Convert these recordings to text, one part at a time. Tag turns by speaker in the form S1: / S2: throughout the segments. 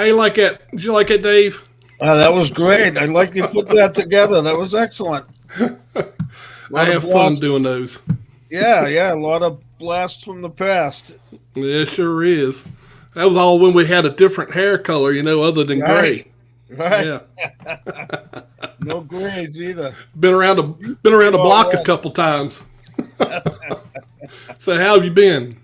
S1: How you like that? Did you like it, Dave?
S2: That was great. I like you put that together. That was excellent. A
S1: I
S2: lot of
S1: have fun
S2: blasts.
S1: doing those.
S2: Yeah, yeah, a lot of blasts from the past.
S1: It sure is. That was all when we had a different hair color, other than
S2: Right,
S1: gray.
S2: right.
S1: Yeah,
S2: No grays either.
S1: been around the
S2: You,
S1: been around
S2: you
S1: the
S2: all
S1: block a
S2: went.
S1: couple times. So how have you been?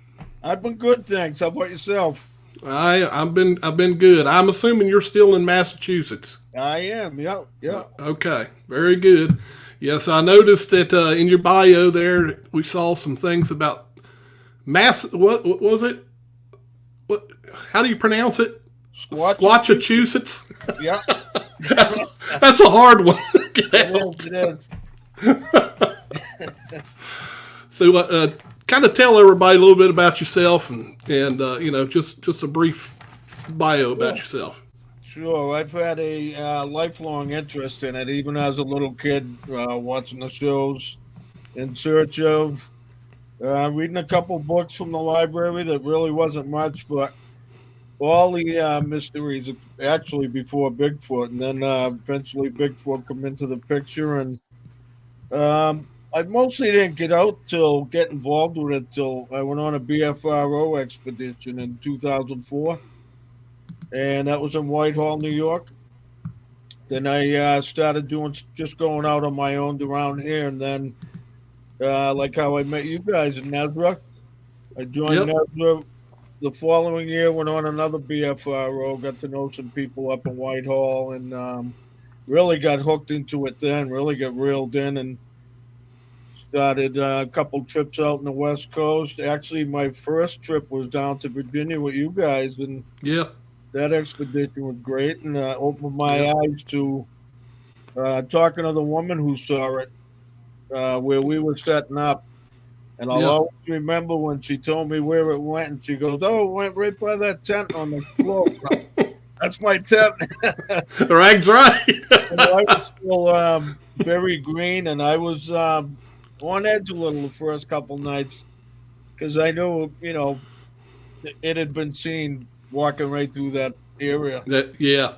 S2: I've been good, thanks. How about yourself?
S1: I've been good. I'm assuming you're still in Massachusetts.
S2: I am. Yeah, yeah.
S1: Okay, very good. Yes, I noticed that in your bio there we saw some things about What was it? What? How do you pronounce it?
S2: Squatch.
S1: Squatchachusetts.
S2: Yeah,
S1: that's that's a hard one. Get
S2: it
S1: out.
S2: is. It is.
S1: So, kind of tell everybody a little bit about yourself and just a brief bio about
S2: Sure.
S1: yourself.
S2: Sure. I've had a lifelong interest in it, even as a little kid, watching the shows in search of reading a couple books from the library that really wasn't much, but all the mysteries actually before Bigfoot, and then eventually Bigfoot come into the picture, and I mostly didn't get involved with it till I went on a BFRO expedition in 2004, and that was in Whitehall, New York. Then I started doing just going out on my own around here, and then like how I met you guys in Nezra. I joined
S1: Yep.
S2: Nezra the following year, went on another BFRO, got to know some people up in Whitehall, and really got hooked into it then, really got reeled in, and started a couple trips out in the West Coast. Actually, my first trip was down to Virginia with you guys, and
S1: Yep.
S2: that expedition was great and opened my
S1: Yep.
S2: eyes to talking to the woman who saw it, where we were setting up. And I'll
S1: Yep.
S2: always remember when she told me where it went, and she goes, "Oh, it went right by that tent on the slope." That's my tent.
S1: Rags right.
S2: I was still very green, and I was on edge a little the first couple nights because I knew, it had been seen walking right through that area.
S1: Yeah.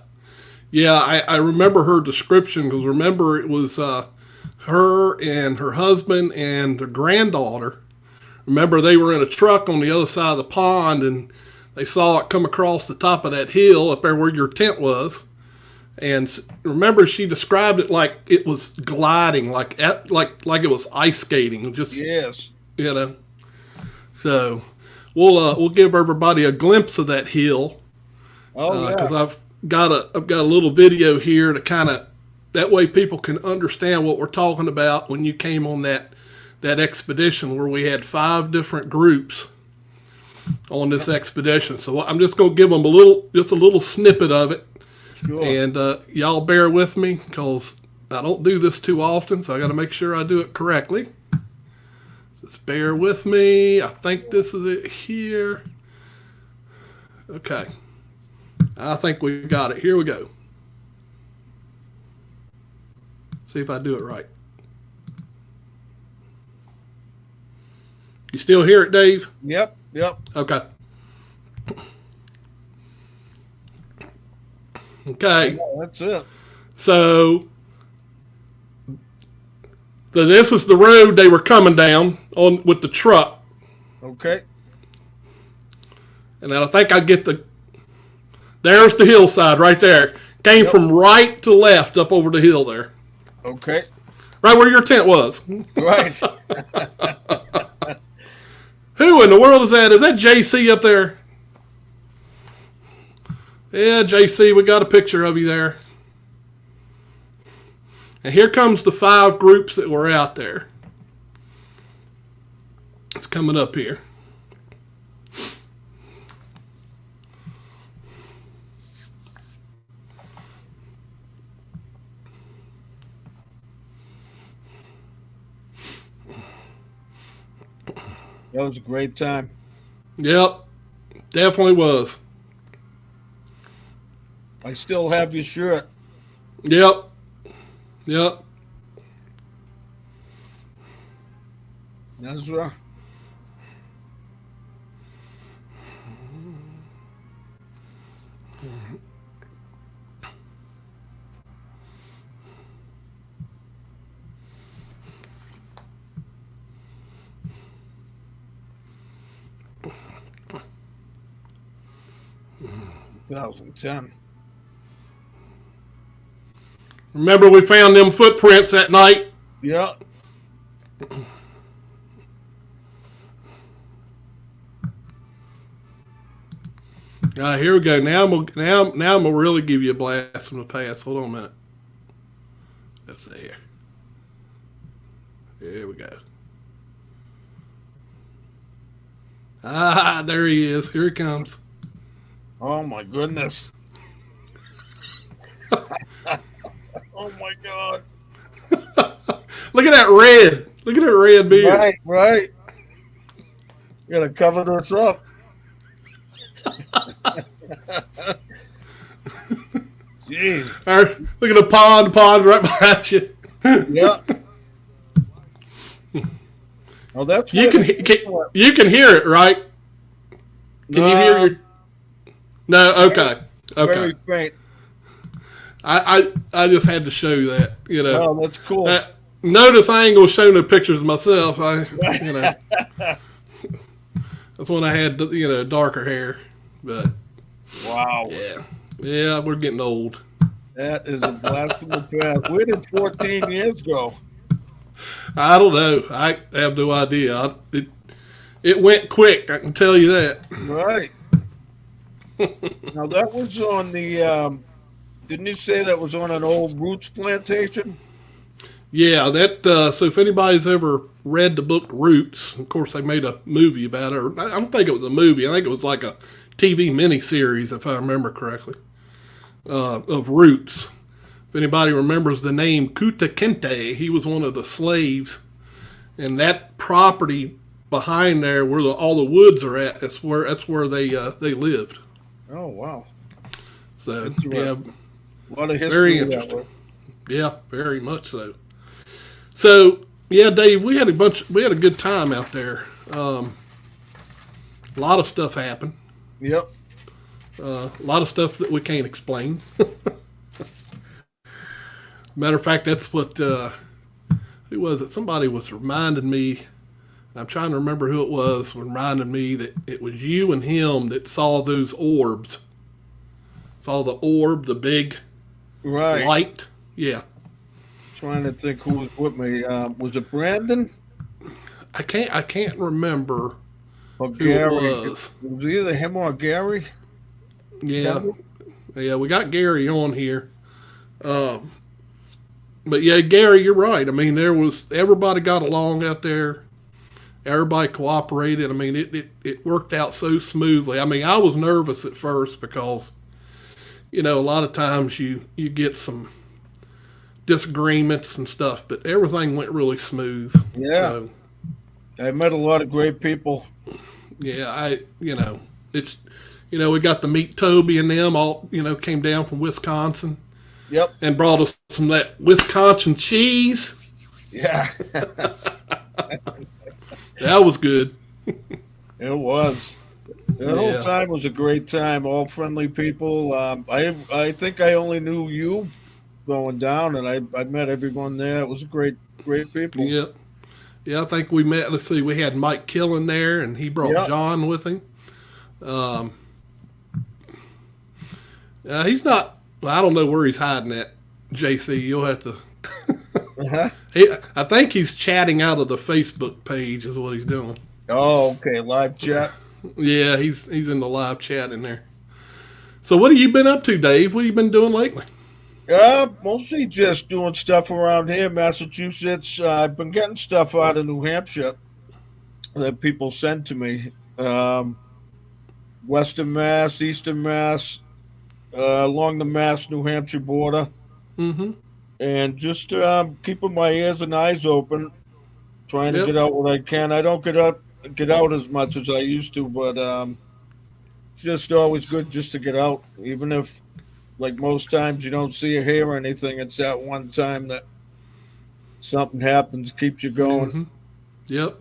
S1: Yeah, I remember her description because remember it was her and her husband and their granddaughter. Remember they were in a truck on the other side of the pond and they saw it come across the top of that hill up there where your tent was. And remember she described it like it was gliding, like it was ice skating, just
S2: Yes.
S1: you know. So we'll give everybody a glimpse of that hill
S2: Oh
S1: because
S2: yeah.
S1: I've got a little video here to kind of that way people can understand what we're talking about when you came on that expedition where we had 5 different groups on this expedition. So I'm just going to give them just a little snippet of it,
S2: Sure.
S1: and y'all bear with me because I don't do this too often, so I got to make sure I do it correctly. Just bear with me. I think this is it here. Okay. I think we got it. Here we go. See if I do it right. You still hear it, Dave?
S2: Yep. Yep.
S1: Okay. Okay.
S2: Yeah, that's it.
S1: So this is the road they were coming down on with the truck,
S2: Okay.
S1: and I think I get there's the hillside right there. Came
S2: Yep.
S1: from right to left up over the hill there,
S2: Okay.
S1: right where your tent was.
S2: Right.
S1: Who in the world is that? Is that JC up there? Yeah, JC, we got a picture of you there. And here comes the 5 groups that were out there. It's coming up here.
S2: That was a great time.
S1: Yep, definitely was.
S2: I still have your shirt.
S1: Yep, yep.
S2: That's right. 2010.
S1: Remember we found them footprints that night?
S2: Yeah.
S1: Here we go. Now I'm gonna really give you a blast from the past. Hold on a minute. Let's see here. Here we go. There he is. Here he comes.
S2: Oh my goodness. Oh my God.
S1: Look at that red. Look at that red beard.
S2: Right, right. You gotta cover this up. Jeez.
S1: Look at the pond right behind you.
S2: Yeah. Oh, that's
S1: you can hear it, right? Can you hear your? No. Okay.
S2: Very faint.
S1: I just had to show you that. You know.
S2: Oh, that's cool.
S1: Notice I ain't gonna show no pictures of myself. That's when I had darker hair. But
S2: wow.
S1: Yeah, we're getting old.
S2: That is a blast from the past. Where did 14 years go?
S1: I don't know. I have no idea. It went quick. I can tell you that.
S2: Right. Now that was on the. Didn't you say that was on an old roots plantation?
S1: Yeah, that. So if anybody's ever read the book Roots, of course they made a movie about it. Or I don't think it was a movie. I think it was like a TV miniseries, if I remember correctly, of Roots. If anybody remembers the name Kuta Kinte, he was one of the slaves, and that property behind there, where all the woods are at, that's where they lived.
S2: Oh wow!
S1: So
S2: yeah, a lot of history.
S1: Very interesting. Yeah, very much so. So yeah, Dave, we had a good time out there. A lot of stuff happened.
S2: Yep.
S1: A lot of stuff that we can't explain. Matter of fact, that's what, who was it? Somebody was reminding me, I'm trying to remember who it was, reminding me that it was you and him that saw those orbs. Saw the orb, the big light. Yeah.
S2: Trying to think who was with me. Was it Brandon?
S1: I can't remember
S2: or
S1: who
S2: Gary.
S1: it was.
S2: It was either him or Gary.
S1: Yeah. Yeah, we got Gary on here. But yeah, Gary, you're right. I mean, everybody got along out there. Everybody cooperated. I mean, it worked out so smoothly. I mean, I was nervous at first because, a lot of times you get some disagreements and stuff, but everything went really smooth.
S2: Yeah.
S1: So,
S2: I met a lot of great people.
S1: Yeah, it's, we got to meet Toby and them all, came down from Wisconsin.
S2: Yep.
S1: And brought us some of that Wisconsin cheese.
S2: Yeah.
S1: That was good.
S2: It was. That whole time was a great time. All friendly people. I think I only knew you going down, and I met everyone there. It was great people.
S1: Yep. Yeah, I think we met. Let's see, we had Mike Killen there, and he brought John with him. He's not. I don't know where he's hiding at, JC. You'll have to. I think he's chatting out of the Facebook page is what he's doing.
S2: Oh, okay. Live chat.
S1: Yeah, he's in the live chat in there. So what have you been up to, Dave? What have you been doing lately?
S2: Mostly just doing stuff around here, Massachusetts. I've been getting stuff out of New Hampshire that people send to me. Western Mass, Eastern Mass, along the Mass-New Hampshire border.
S1: Mm-hmm.
S2: And just keeping my ears and eyes open, trying to get out what I can. I don't get out as much as I used to, but it's just always good just to get out, even if, like most times, you don't see or hear anything. It's that one time that something happens, keeps you going.
S1: Mm-hmm. Yep.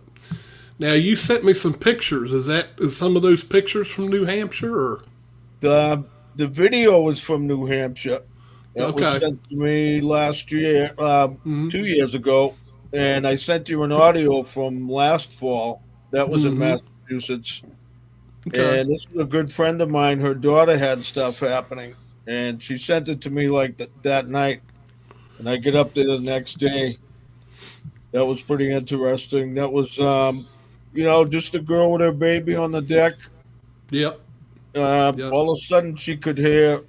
S1: Now you sent me some pictures. Is some of those pictures from New Hampshire, or
S2: the video was from New Hampshire? It was sent to me last year, 2 years ago, and I sent you an audio from last fall. That was in Massachusetts.
S1: Okay.
S2: And this was a good friend of mine. Her daughter had stuff happening, and she sent it to me like that night. And I get up there the next day. That was pretty interesting. That was, just a girl with her baby on the deck.
S1: Yep. Yep.
S2: All of a sudden, she could hear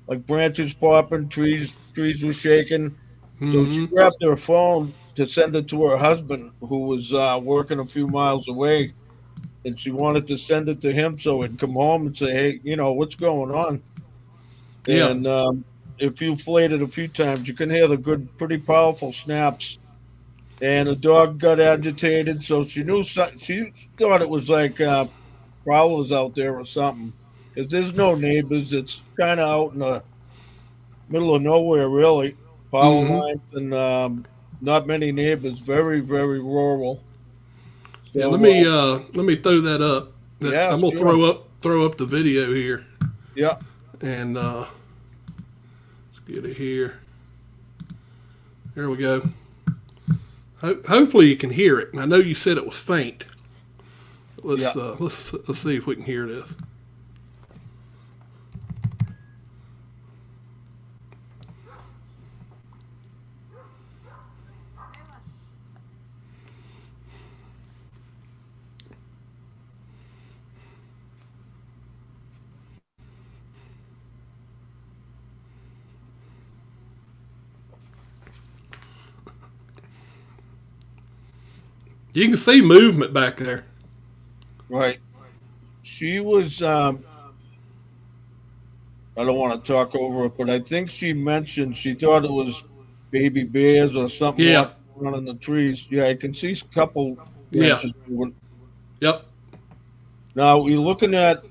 S2: like branches popping, trees were shaking. So she
S1: Mm-hmm.
S2: grabbed her phone to send it to her husband, who was working a few miles away, and she wanted to send it to him so he'd come home and say, "Hey, what's going on?"
S1: Yeah.
S2: And if you played it a few times, you can hear the good, pretty powerful snaps. And the dog got agitated, so she knew she thought it was like prowlers out there or something. Because there's no neighbors, it's kind of out in the middle of nowhere, really. Power
S1: Mm-hmm.
S2: lines and not many neighbors. Very, very rural.
S1: Yeah.
S2: So
S1: Let me throw that up. That
S2: yeah,
S1: I'm gonna
S2: sure,
S1: throw up the video here,
S2: yeah.
S1: and let's get it here. Here we go. Hopefully you can hear it. And I know you said it was faint.
S2: Yeah.
S1: Let's see if we can hear this. You can see movement back there.
S2: Right. She was. I don't want to talk over it, but I think she mentioned she thought it was baby bears or something
S1: Yeah.
S2: walking around in the trees. Yeah, I can see a couple
S1: Yeah.
S2: branches moving.
S1: Yep.
S2: Now we're looking at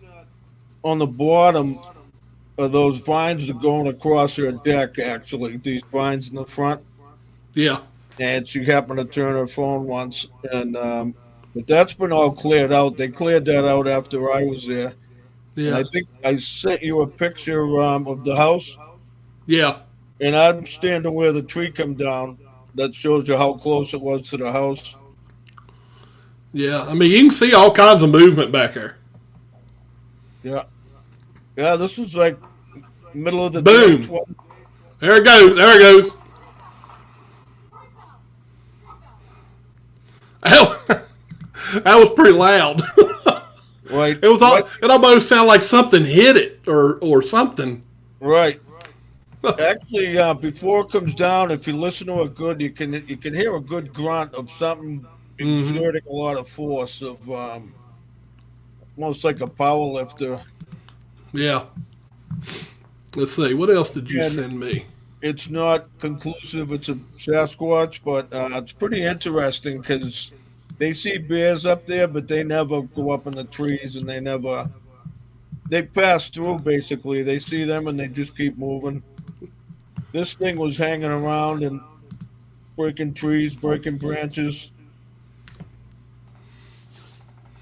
S2: on the bottom of those vines that are going across her deck. Actually, these vines in the front,
S1: Yeah.
S2: and she happened to turn her phone once, and but that's been all cleared out. They cleared that out after I was there. And
S1: Yeah.
S2: I think I sent you a picture of the house,
S1: Yeah.
S2: and I'm standing where the tree come down. That shows you how close it was to the house.
S1: Yeah. I mean, you can see all kinds of movement back there.
S2: Yeah, yeah. This was like middle of the day.
S1: Boom. There it goes. There it goes. That was pretty loud.
S2: Right,
S1: It was
S2: right,
S1: all. It almost sounded like something hit it or something.
S2: right. Actually, before it comes down, if you listen to it good, you can hear a good grunt of something
S1: Mm-hmm.
S2: exerting a lot of force of almost like a power lifter.
S1: Yeah. Let's see. What else did you
S2: And
S1: send me?
S2: it's not conclusive. It's a Sasquatch, but it's pretty interesting because they see bears up there, but they never go up in the trees, and they pass through. Basically, they see them and they just keep moving. This thing was hanging around and breaking trees, breaking branches,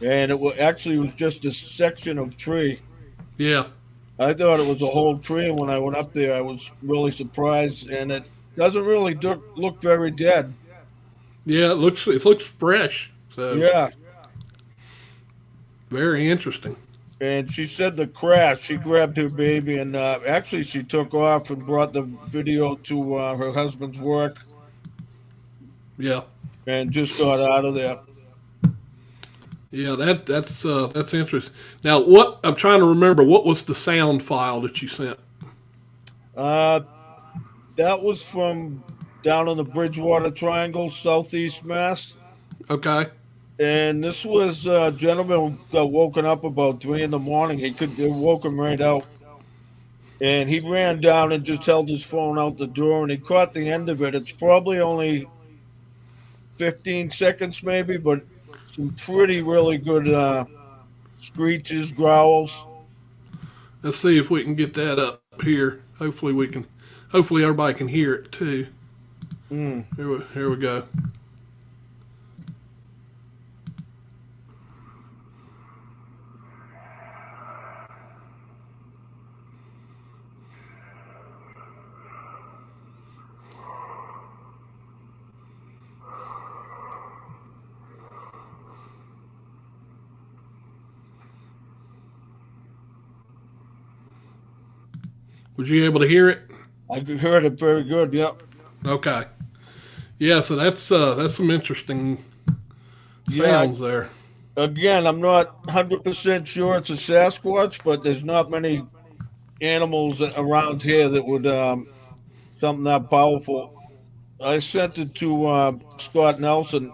S2: and it was just a section of tree.
S1: Yeah.
S2: I thought it was a whole tree, and when I went up there, I was really surprised. And it doesn't really look very dead.
S1: Yeah. It looks fresh. So
S2: Yeah.
S1: very interesting.
S2: And she said the crash. She grabbed her baby, and actually, she took off and brought the video to her husband's work,
S1: Yeah.
S2: and just got out of there.
S1: Yeah. That's interesting. Now, what I'm trying to remember. What was the sound file that you sent?
S2: Uh, that was from down in the Bridgewater Triangle, Southeast Mass.
S1: Okay.
S2: And this was a gentleman who got woken up about 3 in the morning. They woke him right out. And he ran down and just held his phone out the door, and he caught the end of it. It's probably only 15 seconds, maybe, but some pretty, really good screeches, growls.
S1: Let's see if we can get that up here. Hopefully we can. Hopefully everybody can hear it too.
S2: Mm.
S1: Here we go. Was you able to hear it?
S2: I heard it very good. Yep.
S1: Okay. Yeah, so that's some interesting
S2: Yeah.
S1: sounds there.
S2: Again, I'm not 100% sure it's a Sasquatch, but there's not many animals around here that would something that powerful. I sent it to Scott Nelson,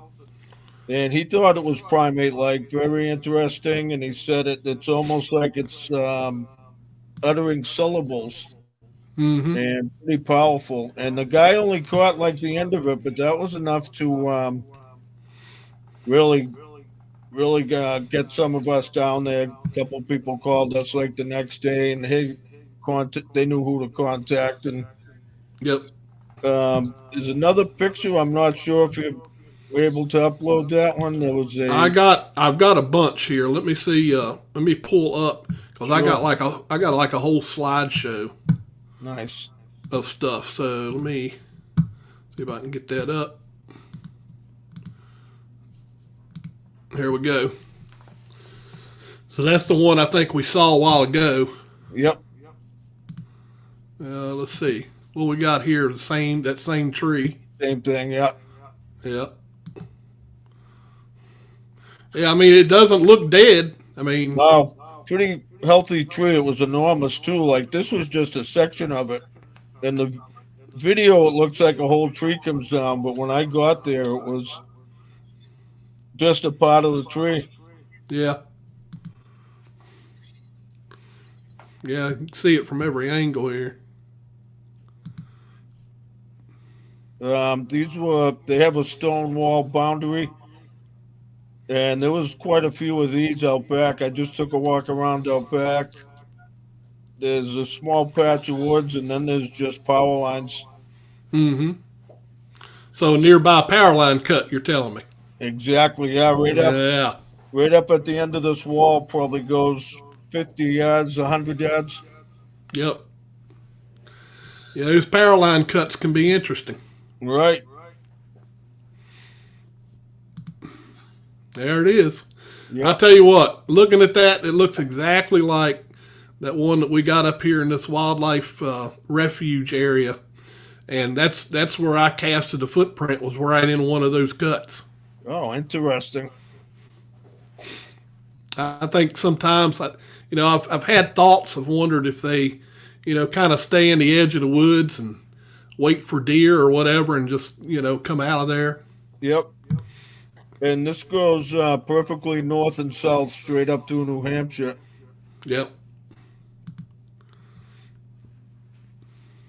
S2: and he thought it was primate like, very interesting. And he said it's almost like it's uttering syllables
S1: Mm-hmm.
S2: and pretty powerful. And the guy only caught like the end of it, but that was enough to really, really get some of us down there. A couple people called us like the next day, and they knew who to contact. And
S1: Yep.
S2: there's another picture. I'm not sure if you were able to upload that one. There was
S1: I've
S2: a
S1: got a bunch here. Let me see. Let me pull up because
S2: sure,
S1: I got like a whole slideshow
S2: nice.
S1: of stuff. So let me see if I can get that up. Here we go. So that's the one I think we saw a while ago.
S2: Yep.
S1: Let's see what we got here. That same tree.
S2: Same thing. Yep.
S1: Yep. Yeah, I mean it doesn't look dead. I mean,
S2: Wow. Pretty healthy tree. It was enormous too. Like this was just a section of it. In the video, it looks like a whole tree comes down, but when I got there, it was just a part of the tree.
S1: yeah, yeah, you can see it from every angle here.
S2: They have a stone wall boundary, and there was quite a few of these out back. I just took a walk around out back. There's a small patch of woods, and then there's just power lines.
S1: Mm-hmm. So nearby power line cut. You're telling me?
S2: Exactly, yeah,
S1: Yeah.
S2: right up at the end of this wall, probably goes 50 yards, 100 yards.
S1: Yep. Yeah, those power line cuts can be interesting.
S2: Right.
S1: There it is. I
S2: Yeah.
S1: tell you what, looking at that, it looks exactly like that one that we got up here in this wildlife refuge area, and that's where I casted the footprint. Was right in one of those cuts.
S2: Oh, interesting.
S1: I think sometimes, I've had thoughts of wondered if they, kind of stay in the edge of the woods and wait for deer or whatever, and just come out of there.
S2: Yep. And this goes perfectly north and south, straight up to New Hampshire.
S1: Yep.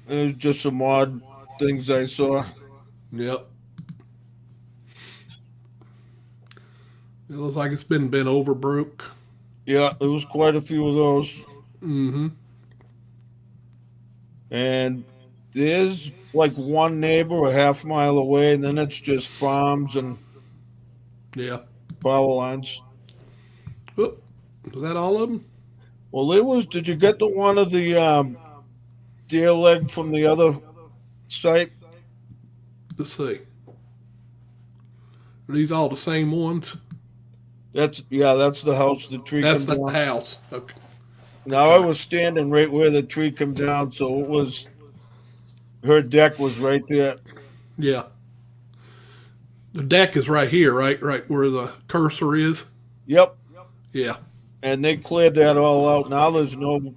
S2: There's just some odd things I saw.
S1: Yep. It looks like it's been over broke.
S2: Yeah, there was quite a few of those.
S1: Mm-hmm.
S2: And there's like one neighbor a half mile away, and then it's just farms and
S1: Yeah.
S2: power lines.
S1: Whoop. Is that all of them?
S2: Well, there was. Did you get the one of the deer leg from the other site?
S1: Let's see. Are these all the same ones?
S2: That's the house. The tree
S1: That's
S2: come
S1: the
S2: down.
S1: house. Okay.
S2: Now I was standing right where the tree come down, so it was her deck was right there.
S1: Yeah. The deck is right here, right? Right where the cursor is.
S2: Yep.
S1: Yeah.
S2: And they cleared that all out. Now there's no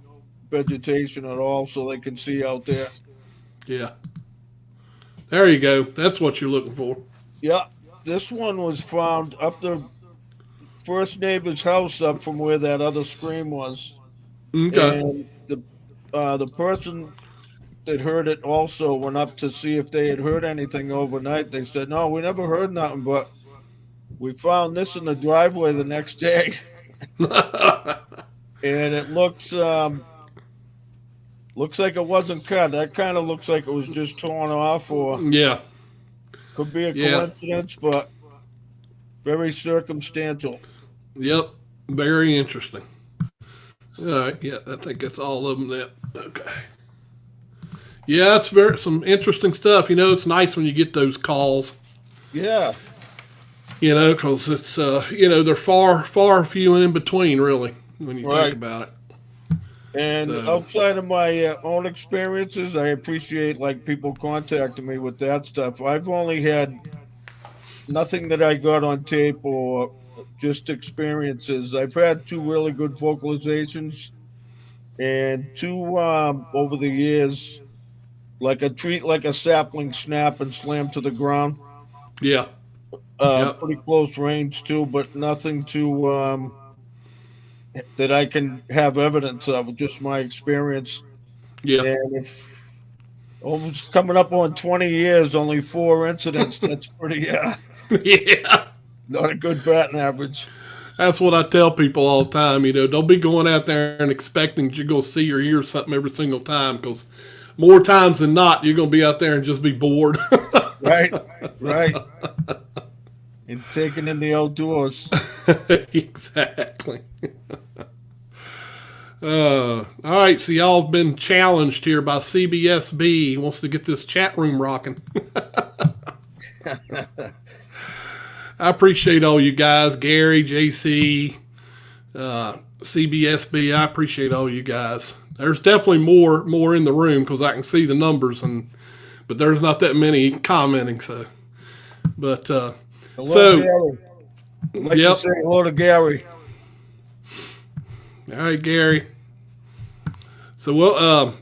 S2: vegetation at all, so they can see out there.
S1: Yeah. There you go. That's what you're looking for.
S2: Yeah. This one was found up the first neighbor's house up from where that other scream was.
S1: Okay.
S2: And the person that heard it also went up to see if they had heard anything overnight. They said, no, we never heard nothing, but we found this in the driveway the next day. And it looks like it wasn't cut. That kind of looks like it was just torn off, or
S1: Yeah.
S2: could be a
S1: Yeah.
S2: coincidence, but very circumstantial.
S1: Yep. Very interesting. All right. Yeah. I think that's all of them. That. Okay. Yeah, it's some interesting stuff. It's nice when you get those calls.
S2: Yeah.
S1: Because it's they're far few and in between, really, when you
S2: Right.
S1: think about it.
S2: And
S1: So,
S2: outside of my own experiences, I appreciate like people contacting me with that stuff. I've only had nothing that I got on tape or just experiences. I've had two really good vocalizations and two over the years, like a treat like a sapling snap and slam to the ground.
S1: yeah, yep,
S2: Pretty close range too, but nothing to that I can have evidence of. Just my experience.
S1: yeah,
S2: And if almost coming up on 20 years, only four incidents, that's pretty
S1: yeah.
S2: not a good batting average.
S1: That's what I tell people all the time. Don't be going out there and expecting that you're going to see or hear something every single time, because more times than not, you're going to be out there and just be bored.
S2: Right, right. And taking in the outdoors.
S1: Exactly. All right, so y'all have been challenged here by CBSB. He wants to get this chat room rocking. I appreciate all you guys, Gary, JC, CBSB. I appreciate all you guys. There's definitely more in the room because I can see the numbers, but there's not that many commenting. So, but
S2: Hello, Gary. I'd like
S1: yep.
S2: to say hello to Gary.
S1: All right, Gary. So, well,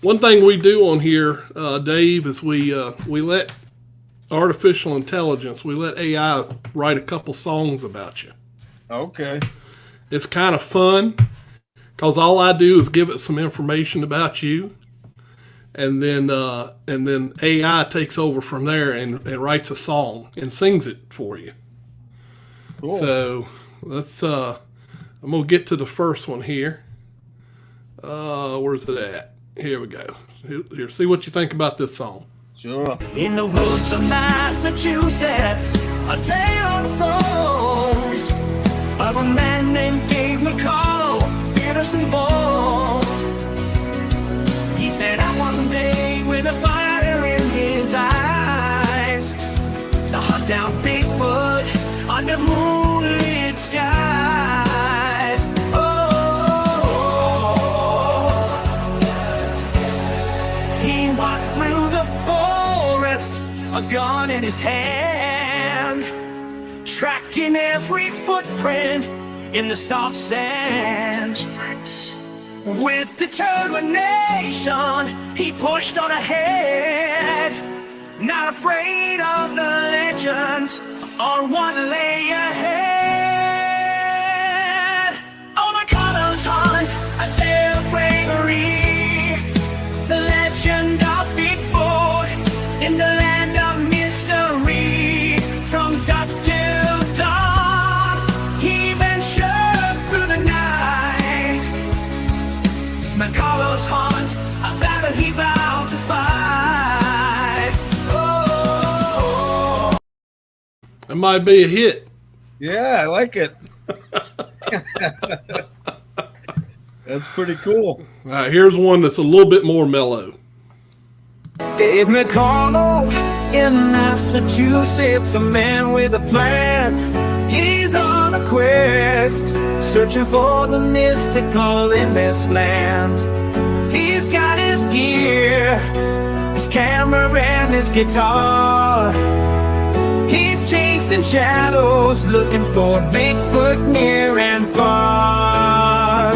S1: one thing we do on here, Dave, is we let artificial intelligence, we let AI write a couple songs about you.
S2: Okay.
S1: It's kind of fun because all I do is give it some information about you, and then AI takes over from there and writes a song and sings it for you.
S2: Cool.
S1: So let's. I'm gonna get to the first one here. Where's it at? Here we go. Here, see what you think about this song.
S2: Sure.
S3: In the woods of Massachusetts, a tale unfolds of a man named Dave McCullough, fearless and bold. He set out one day with a fire in his eyes to hunt down Bigfoot under moonlit skies. He walked through the forest, a gun in his hand, tracking every footprint in the soft sand. With determination, he pushed on ahead, not afraid of the legends or what lay ahead. Oh, McCullough's hunt, a tale of bravery, the legend of Bigfoot in the land of mystery. From dusk till dawn, he ventured through the night. McCullough's hunt, a battle he vowed to fight. Oh.
S1: That might be a hit.
S2: Yeah, I like it. That's pretty cool.
S1: All right, here's one that's a little bit more mellow.
S3: Dave McCullough in Massachusetts, a man with a plan. He's on a quest, searching for the mystical in this land. He's got his gear, his camera and his guitar. He's chasing shadows, looking for Bigfoot near and far.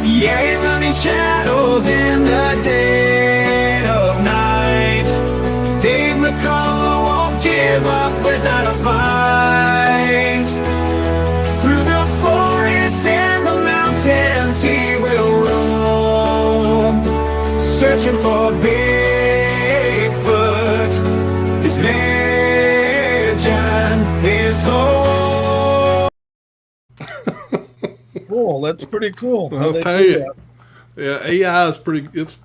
S3: Yeah, he's hunting shadows in the dead of night. Dave McCullough won't give up without a fight. Through the forest and the mountains he will roam, searching for Bigfoot. His legend is home.
S2: Cool. That's pretty cool. how
S1: I'll
S2: they
S1: tell
S2: do
S1: you.
S2: that.
S1: Yeah, AI is pretty. It's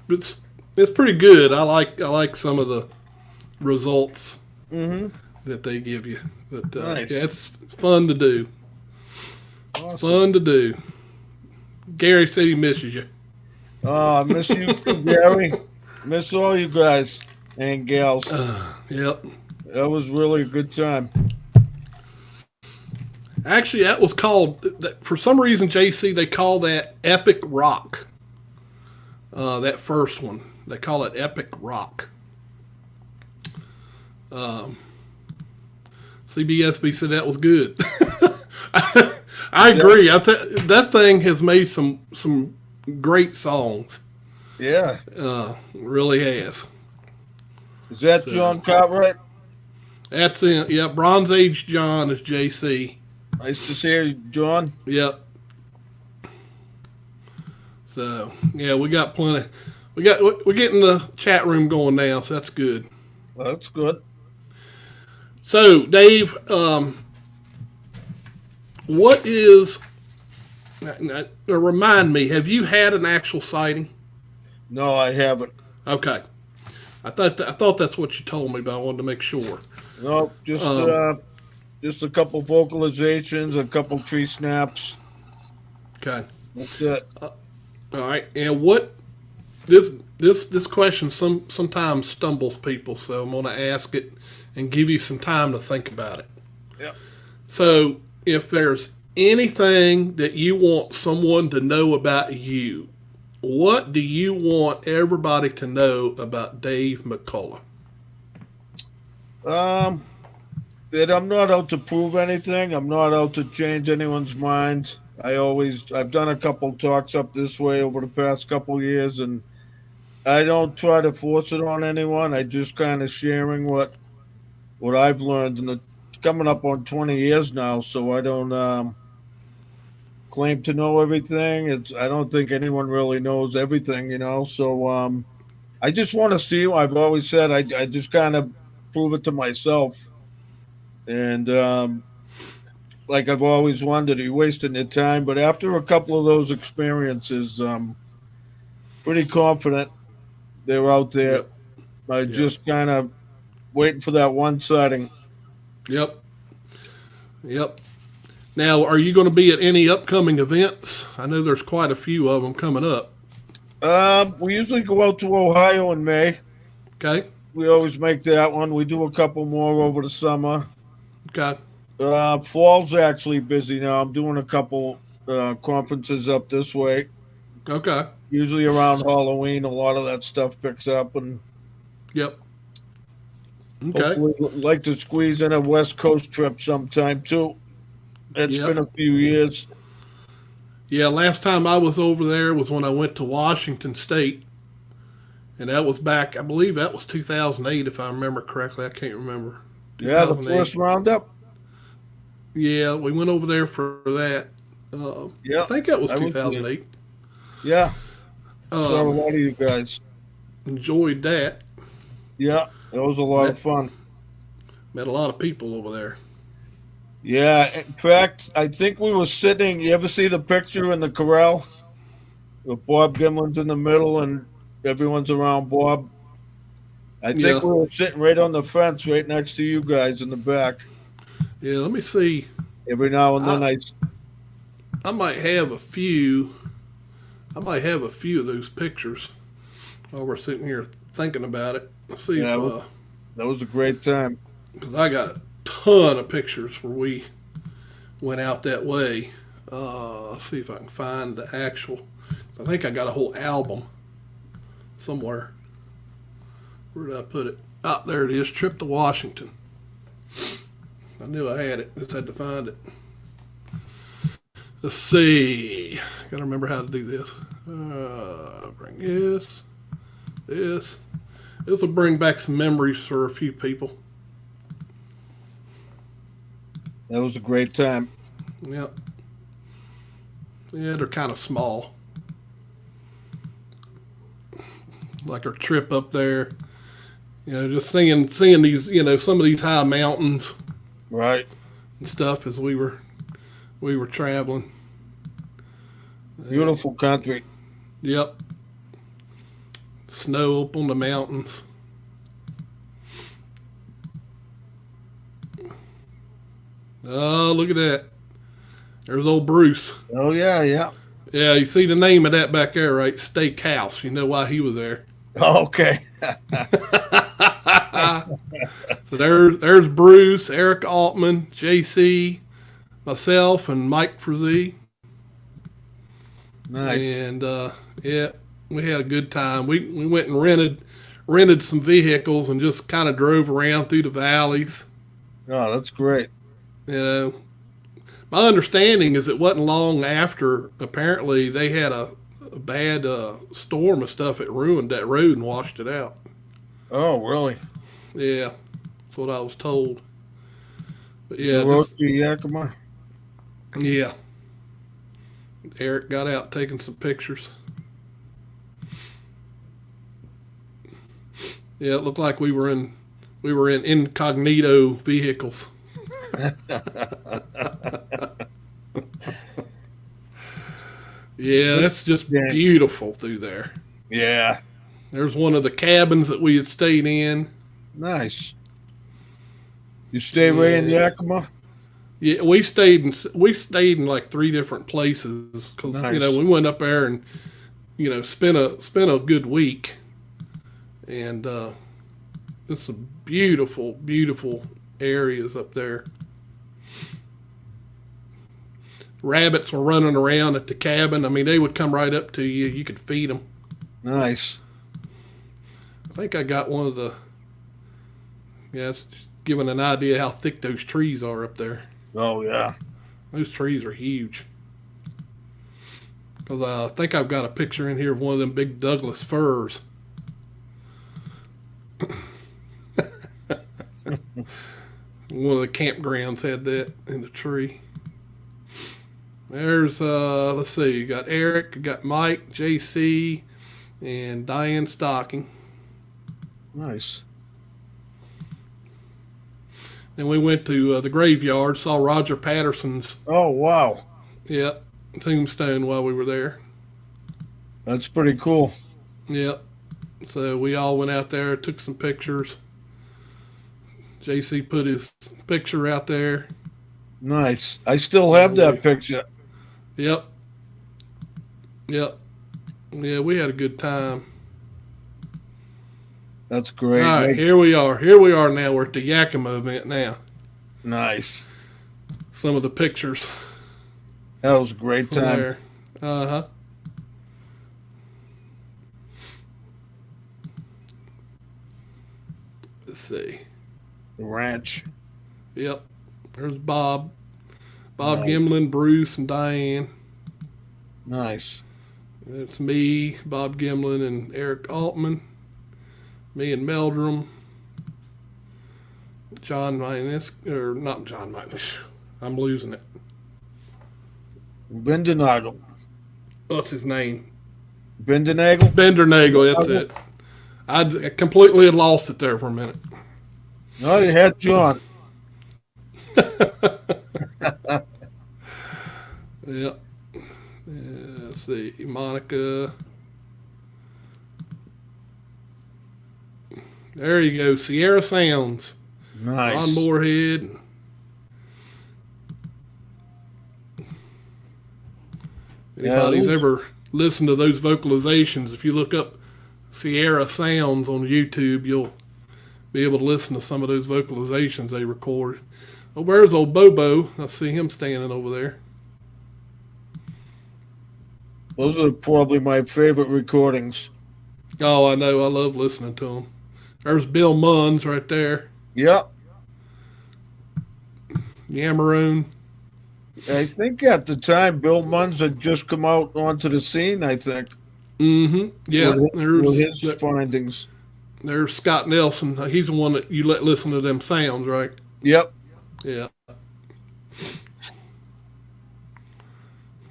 S1: pretty good. I like some of the results that they give you. But
S2: Nice.
S1: yeah, it's fun to do.
S2: Awesome.
S1: Fun to do. Gary said he misses you.
S2: Oh, I miss you too, Gary. Miss all you guys and gals.
S1: Yep.
S2: That was really a good time.
S1: Actually, that was called, for some reason, JC, they call that Epic Rock. That first one. They call it Epic Rock. CBSB said that was good. I agree. That thing has made some great songs.
S2: Yeah.
S1: Really has.
S2: Is that John Cartwright?
S1: That's it. Yeah, Bronze Age John is JC.
S2: Nice to see you, John.
S1: Yep. So yeah, we got plenty. We're getting the chat room going now, so that's good.
S2: Well, that's good.
S1: So Dave, what is? Remind me. Have you had an actual sighting?
S2: No, I haven't.
S1: Okay. I thought that's what you told me, but I wanted to make sure.
S2: No, just a couple vocalizations, a couple tree snaps.
S1: Okay.
S2: That's it.
S1: All right. And what this question sometimes stumbles people, so I'm going to ask it and give you some time to think about it.
S2: Yeah.
S1: So, if there's anything that you want someone to know about you, what do you want everybody to know about Dave McCullough?
S2: That I'm not out to prove anything. I'm not out to change anyone's minds. I've done a couple talks up this way over the past couple years, and I don't try to force it on anyone. I just kind of sharing what I've learned, and it's coming up on 20 years now, so I don't claim to know everything. I don't think anyone really knows everything, So I just want to see. I've always said I just kind of prove it to myself, and like I've always wondered, are you wasting your time? But after a couple of those experiences, pretty confident they're out there.
S1: Yep.
S2: Just kind of waiting for that one sighting.
S1: Yep. Now, are you going to be at any upcoming events? I know there's quite a few of them coming up.
S2: We usually go out to Ohio in May.
S1: Okay.
S2: We always make that one. We do a couple more over the summer.
S1: Okay.
S2: Fall's actually busy now. I'm doing a couple conferences up this way.
S1: Okay.
S2: Usually around Halloween, a lot of that stuff picks up, and
S1: Yep. Okay.
S2: hopefully we'd like to squeeze in a West Coast trip sometime too. It's been a few years.
S1: Yeah, last time I was over there was when I went to Washington State, and that was back, I believe that was 2008, if I remember correctly. I can't remember.
S2: Yeah, the first roundup.
S1: Yeah, we went over there for that. I think that was 2008.
S2: Yeah. Saw a lot of you guys.
S1: Enjoyed that.
S2: Yeah, that was a lot of fun.
S1: Met a lot of people over there.
S2: Yeah, in fact, I think we were sitting. You ever see the picture in the corral? With Bob Gimlin's in the middle and everyone's around Bob. I think we were sitting right on the fence right next to you guys in the back.
S1: Yeah, let me see.
S2: Every now and then
S1: I might have a few. I might have a few of those pictures while we're sitting here thinking about it. Let's see if
S2: that was a great time.
S1: Because I got a ton of pictures where we went out that way. Let's see if I can find the actual. I think I got a whole album somewhere. Where did I put it? Ah, there it is. Trip to Washington. I knew I had it. Just had to find it. Let's see. Got to remember how to do this. Bring this. This will bring back some memories for a few people.
S2: That was a great time.
S1: Yep. Yeah, they're kind of small. Like our trip up there. Just seeing these, some of these high mountains.
S2: Right.
S1: And stuff as we were traveling.
S2: Beautiful country.
S1: Yep. Snow up on the mountains. Oh, look at that. There's old Bruce.
S2: Oh, yeah.
S1: Yeah, you see the name of that back there, right? Steakhouse. You know why he was there.
S2: Oh, okay.
S1: So there's Bruce, Eric Altman, JC, myself and Mike Frazee.
S2: Nice.
S1: And yeah, we had a good time. We went and rented some vehicles and just kind of drove around through the valleys.
S2: Oh, that's great.
S1: You know, my understanding is it wasn't long after apparently they had a bad storm and stuff. It ruined that road and washed it out.
S2: Oh, really?
S1: Yeah, that's what I was told. But yeah,
S2: You wrote to Yakima?
S1: yeah. Eric got out taking some pictures. Yeah, it looked like we were in incognito vehicles. Yeah, that's just beautiful through there.
S2: Yeah.
S1: There's one of the cabins that we had stayed in.
S2: Nice. You stay right in Yakima?
S1: Yeah, we stayed in like 3 different places because
S2: Nice.
S1: you know we went up there and you know spent a good week, and it's some beautiful areas up there. Rabbits were running around at the cabin. I mean, they would come right up to you. You could feed them.
S2: Nice.
S1: I think I got one of the. Yeah, it's just giving an idea how thick those trees are up there.
S2: Oh, yeah.
S1: Those trees are huge. Because I think I've got a picture in here of one of them big Douglas firs. One of the campgrounds had that in the tree. There's, let's see, you got Eric, you got Mike, JC, and Diane Stocking.
S2: Nice.
S1: Then we went to the graveyard, saw Roger Patterson's
S2: Oh, wow.
S1: tombstone while we were there.
S2: That's pretty cool.
S1: Yep. So we all went out there, took some pictures. JC put his picture out there.
S2: Nice. I still have that picture.
S1: Yep. Yeah, we had a good time.
S2: That's great.
S1: All right, here we are. Here we are now. We're at the Yakima event now.
S2: Nice.
S1: Some of the pictures
S2: That was a great
S1: from
S2: time.
S1: there. Uh-huh. Let's see.
S2: The ranch.
S1: Yep. There's Bob. Bob
S2: Nice.
S1: Gimlin, Bruce, and Diane.
S2: Nice.
S1: It's me, Bob Gimlin, and Eric Altman. Me and Meldrum. John Minus, or not John Minus. I'm losing it.
S2: Bendenagel.
S1: What's his name?
S2: Bendenagel?
S1: Bendernagel, that's it. I completely had lost it there for a minute.
S2: No, you had John.
S1: Yep. Let's see. Monica. There you go. Sierra Sounds.
S2: Nice.
S1: Ron Moorhead. Anybody's ever listened to those vocalizations, if you look up Sierra Sounds on YouTube, you'll be able to listen to some of those vocalizations they recorded. Oh, where's old Bobo? I see him standing over there.
S2: Those are probably my favorite recordings.
S1: Oh, I know. I love listening to them. There's Bill Munns right there.
S2: Yep.
S1: Yamaroon.
S2: I think at the time Bill Munns had just come out onto the scene, I think.
S1: Mm-hmm. Yeah.
S2: With his findings.
S1: There's Scott Nelson. He's the one that you let listen to them sounds, right?
S2: Yep.
S1: Yeah.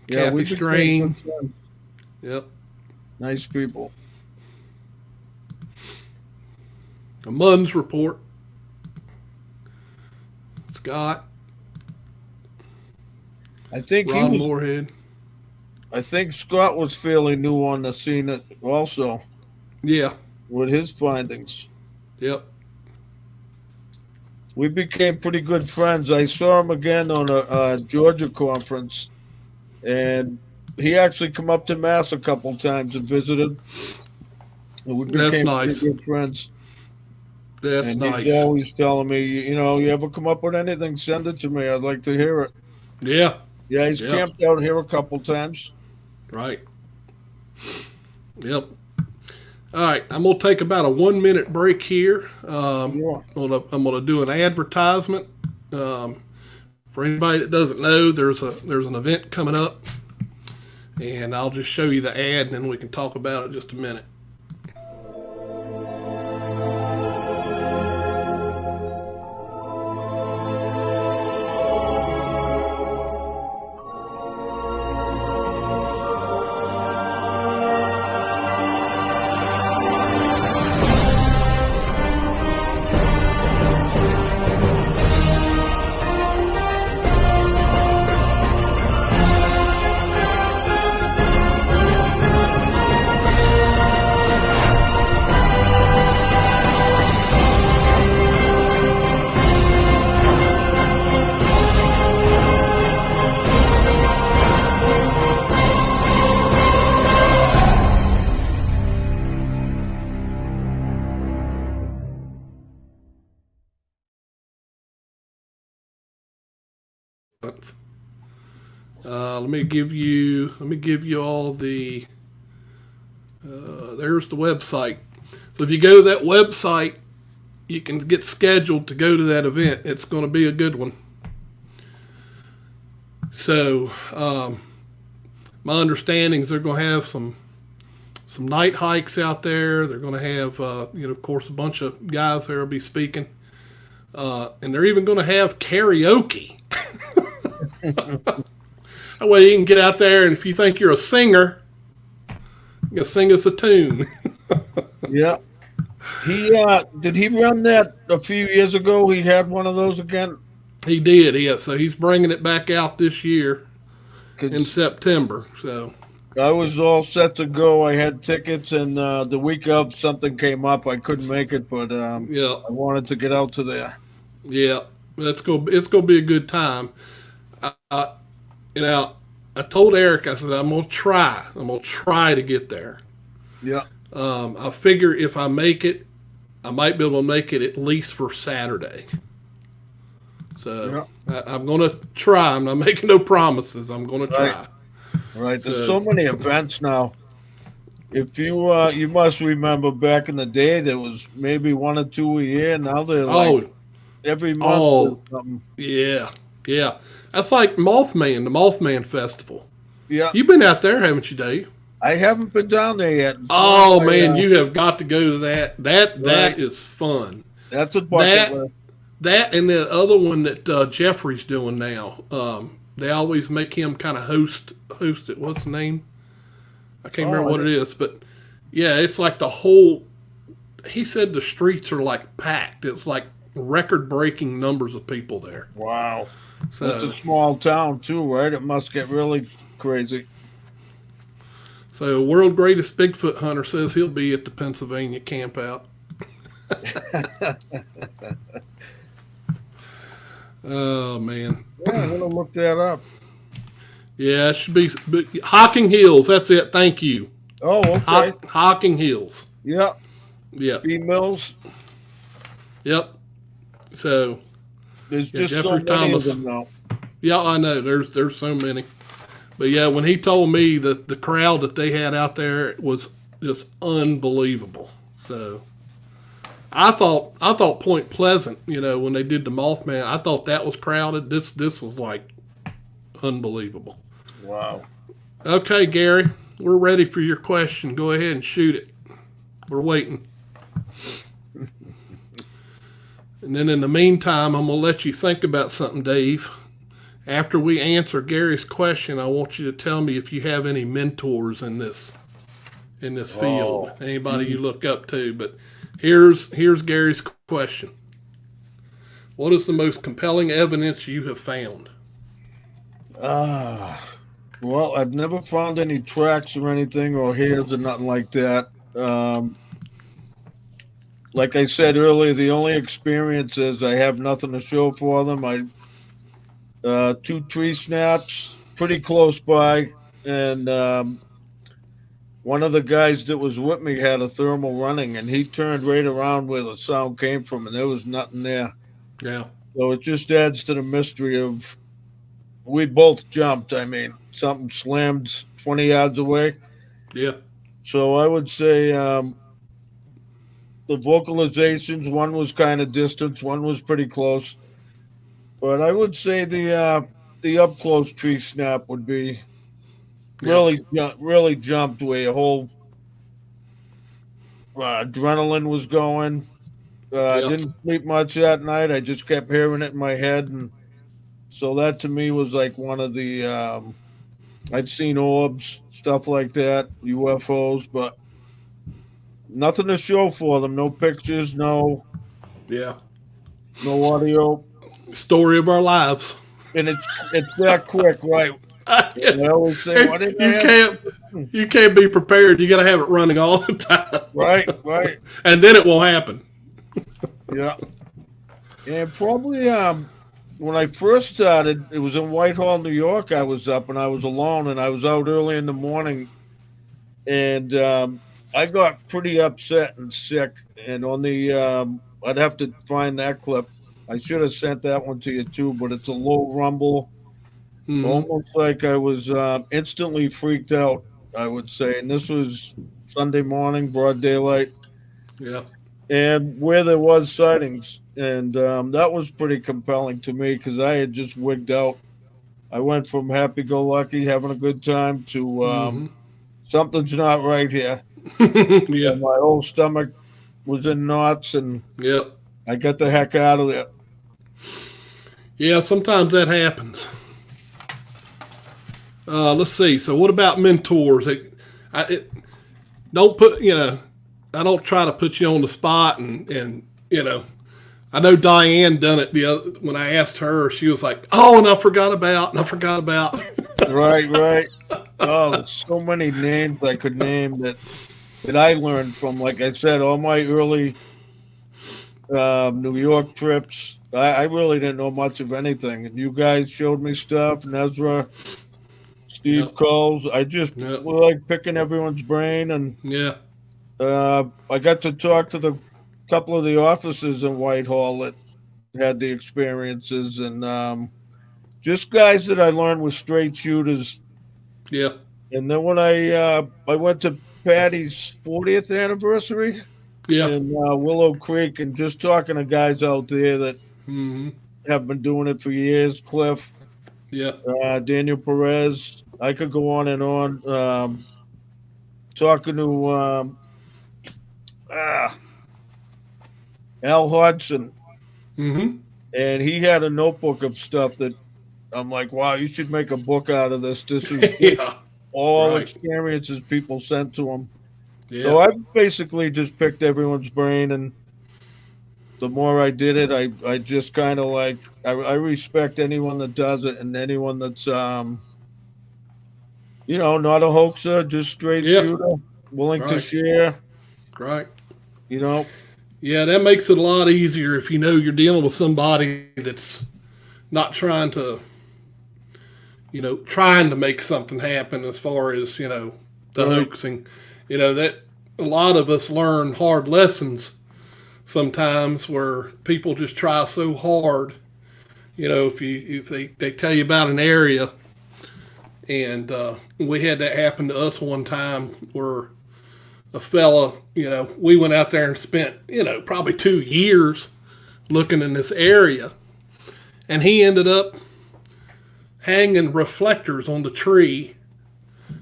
S2: Yeah,
S1: Kathy
S2: became
S1: Strain.
S2: good friends.
S1: Yep.
S2: Nice people.
S1: A Munns report. Scott.
S2: I think
S1: Ron Moorhead.
S2: I think Scott was fairly new on the scene also
S1: Yeah.
S2: with his findings.
S1: Yep.
S2: We became pretty good friends. I saw him again on a Georgia conference, and he actually come up to Mass a couple times and visited. And we
S1: That's
S2: became
S1: nice.
S2: pretty good friends.
S1: That's
S2: And
S1: nice.
S2: he's always telling me, you know, you ever come up with anything, send it to me. I'd like to hear it.
S1: Yeah.
S2: Yeah, he's camped out here a couple times.
S1: Right. Yep. All right, I'm gonna take about a 1 minute break here.
S2: Yeah.
S1: I'm gonna do an advertisement. For anybody that doesn't know, there's an event coming up, and I'll just show you the ad, and then we can talk about it in just a minute. Let me give you all the. There's the website. So if you go to that website, you can get scheduled to go to that event. It's going to be a good one. So my understanding is they're going to have some night hikes out there. They're going to have of course, a bunch of guys there will be speaking, and they're even going to have karaoke. That way you can get out there, and if you think you're a singer, you can sing us a tune.
S2: Yeah. He did he run that a few years ago? He had one of those again.
S1: He did, yeah. So he's bringing it back out this year in September. So
S2: I was all set to go. I had tickets, and the week of something came up. I couldn't make it, but
S1: yeah,
S2: I wanted to get out to there.
S1: Yeah, it's gonna be a good time. I told Eric, I said, I'm gonna try to get there.
S2: Yeah.
S1: I figure if I make it, I might be able to make it at least for Saturday. So I'm gonna try. I'm not making no promises. I'm gonna try.
S2: Right. There's so many events now. If you must remember back in the day, there was maybe one or two a year. Now they're like every month.
S1: Oh, yeah. That's like Mothman, the Mothman Festival.
S2: Yeah.
S1: You've been out there, haven't you, Dave?
S2: I haven't been down there yet.
S1: Oh, man, you have got to go to that. That is fun.
S2: That's a bucket list.
S1: That and the other one that Jeffrey's doing now. They always make him kind of host it. What's the name? I can't remember what it is, but yeah, it's like the whole. He said the streets are like packed. It's like record-breaking numbers of people there.
S2: Wow.
S1: So
S2: it's a small town too, right? It must get really crazy.
S1: So, world greatest Bigfoot hunter says he'll be at the Pennsylvania camp out. Oh man.
S2: Yeah, I'm gonna look that up.
S1: Yeah, it should be Hocking Hills. That's it. Thank you.
S2: Oh, okay.
S1: Hocking Hills.
S2: Yep.
S1: Yep.
S2: Females.
S1: Yep. So
S2: there's just
S1: Jeffrey
S2: so many
S1: Thomas.
S2: of them now.
S1: Yeah, I know. There's so many. But yeah, when he told me that the crowd that they had out there was just unbelievable. So I thought Point Pleasant, when they did the Mothman, I thought that was crowded. This was like unbelievable.
S2: Wow.
S1: Okay, Gary, we're ready for your question. Go ahead and shoot it. We're waiting. And then in the meantime, I'm going to let you think about something, Dave. After we answer Gary's question, I want you to tell me if you have any mentors in this field. Anybody you look up to. But here's Gary's question. What is the most compelling evidence you have found?
S2: Well, I've never found any tracks or anything or hairs or nothing like that. Like I said earlier, the only experience is I have nothing to show for them. 2 tree snaps pretty close by, and one of the guys that was with me had a thermal running, and he turned right around where the sound came from, and there was nothing there.
S1: Yeah.
S2: So it just adds to the mystery of we both jumped. I mean, something slammed 20 yards away.
S1: Yeah.
S2: So I would say the vocalizations, one was kind of distant, one was pretty close. But I would say the up close tree snap would be really jumped where your whole adrenaline was going. Didn't sleep much that night. I just kept hearing it in my head, and so that to me was like one of the. I'd seen orbs, stuff like that, UFOs, but nothing to show for them. No pictures, no audio.
S1: Story of our lives.
S2: And it's that quick, right?
S1: Yeah.
S2: I always say, what did
S1: You can't be prepared. You got to have it running all the time.
S2: Right.
S1: And then it won't happen.
S2: Yeah. And probably when I first started, it was in Whitehall, New York. I was up and I was alone, and I was out early in the morning, and I got pretty upset and sick. And on the I'd have to find that clip. I should have sent that one to you too, but it's a low rumble, almost like I was instantly freaked out, I would say. And this was Sunday morning, broad daylight.
S1: Yeah.
S2: And where there was sightings. And that was pretty compelling to me because I had just wigged out. I went from happy-go-lucky, having a good time, to something's not right here.
S1: Yeah.
S2: And my whole stomach was in knots, and I got the heck out of there.
S1: Yeah, sometimes that happens. Let's see. So what about mentors? Don't put, I don't try to put you on the spot, and I know Diane done it when I asked her. She was like, "Oh, and I forgot about."
S2: Right. Oh, there's so many names I could name that I learned from. Like I said, all my early New York trips, I really didn't know much of anything, and you guys showed me stuff. And Ezra, Steve Coles, I just was like picking everyone's brain, and I got to talk to the couple of the officers in Whitehall that had the experiences, and just guys that I learned were straight shooters.
S1: Yeah.
S2: And then when I went to Patty's 40th anniversary in Willow Creek, and just talking to guys out there that have been doing it for years, Cliff, Daniel Perez, I could go on and on. Talking to Al Hodgson, and he had a notebook of stuff that I'm like, wow, you should make a book out of this. This is all experiences people sent to him. Yeah. So I basically just picked everyone's brain, and the more I did it, I just kind of like, I respect anyone that does it, and anyone that's, not a hoaxer, just straight shooter, willing to share.
S1: Right.
S2: Yeah,
S1: that makes it a lot easier if you're dealing with somebody that's not trying to make something happen as far as, the hoaxing. That a lot of us learn hard lessons sometimes where people just try so hard. If they tell you about an area, and we had that happen to us one time where a fella, we went out there and spent, probably 2 years looking in this area, and he ended up hanging reflectors on the tree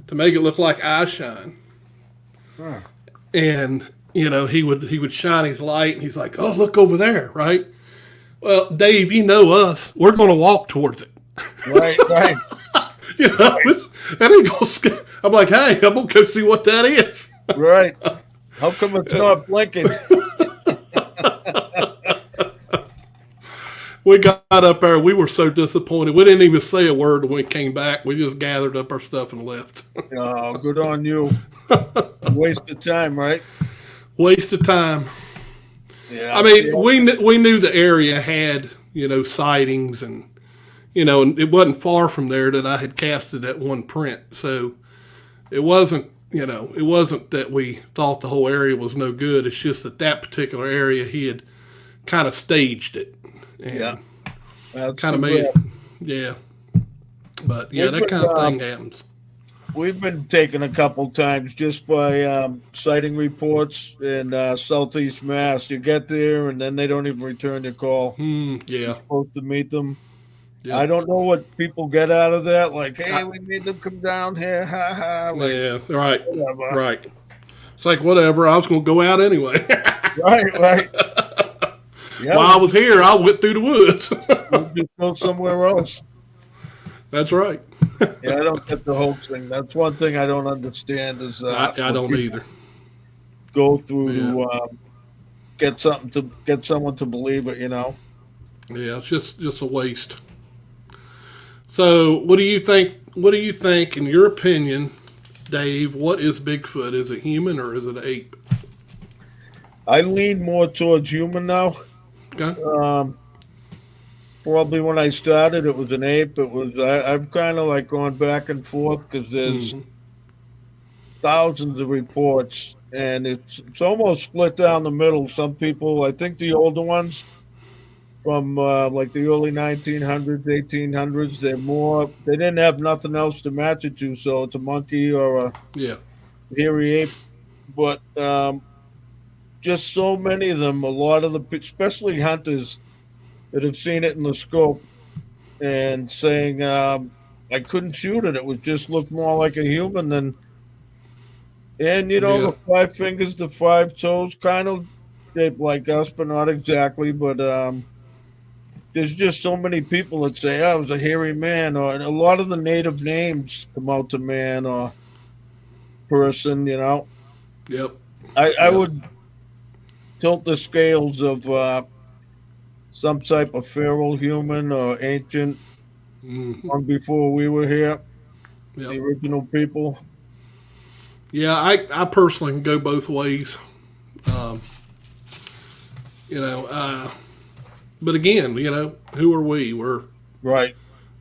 S1: to make it look like eye shine. Huh. And, he would shine his light, and he's like, "Oh, look over there," right? Well, Dave, us, we're going to walk towards it.
S2: Right.
S1: That ain't gonna I'm like, hey, I'm going to go see what that is.
S2: Right. How come it's not blinking?
S1: We got up there. We were so disappointed. We didn't even say a word when we came back. We just gathered up our stuff and left.
S2: Oh, good on you. Waste of time, right?
S1: Waste of time.
S2: Yeah.
S1: I mean, we knew the area had, sightings, and, and it wasn't far from there that I had casted that one print. So it wasn't, it wasn't that we thought the whole area was no good. It's just that particular area, he had kind of staged it. And kind of made it. Yeah. But yeah, that kind of thing happens.
S2: We've been taken a couple times just by sighting reports in Southeast Mass. You get there and then they don't even return your call.
S1: Yeah.
S2: You're supposed to meet them.
S1: Yep.
S2: I don't know what people get out of that. Like, hey, we made them come down here. Ha ha. Like,
S1: yeah, right.
S2: whatever.
S1: Right. It's like, whatever. I was going to go out anyway.
S2: Right. Yeah,
S1: While I was here, I went through the woods.
S2: we'll just go somewhere else.
S1: That's right.
S2: Yeah, I don't get the hoax thing. That's one thing I don't understand is
S1: I don't either.
S2: Go through to get someone to believe it.
S1: Yeah, it's just a waste. So, what do you think? What do you think, in your opinion, Dave? What is Bigfoot? Is it human or is it an ape?
S2: I lean more towards human now.
S1: Okay.
S2: Probably when I started, it was an ape. I'm kind of like going back and forth because there's thousands of reports, and it's almost split down the middle. Some people, I think the older ones from like the early 1900s, 1800s, they didn't have nothing else to match it to, so it's a monkey or a hairy ape. But just so many of them, a lot of especially hunters that have seen it in the scope and saying, I couldn't shoot it. It was just looked more like a human than, and the 5 fingers, the 5 toes, kind of shaped like us, but not exactly. But there's just so many people that say, I was a hairy man, and a lot of the native names come out to man or person,
S1: Yep.
S2: I would tilt the scales of some type of feral human or ancient one before we were here, the original people.
S1: Yeah, I personally can go both ways. But again, who are we?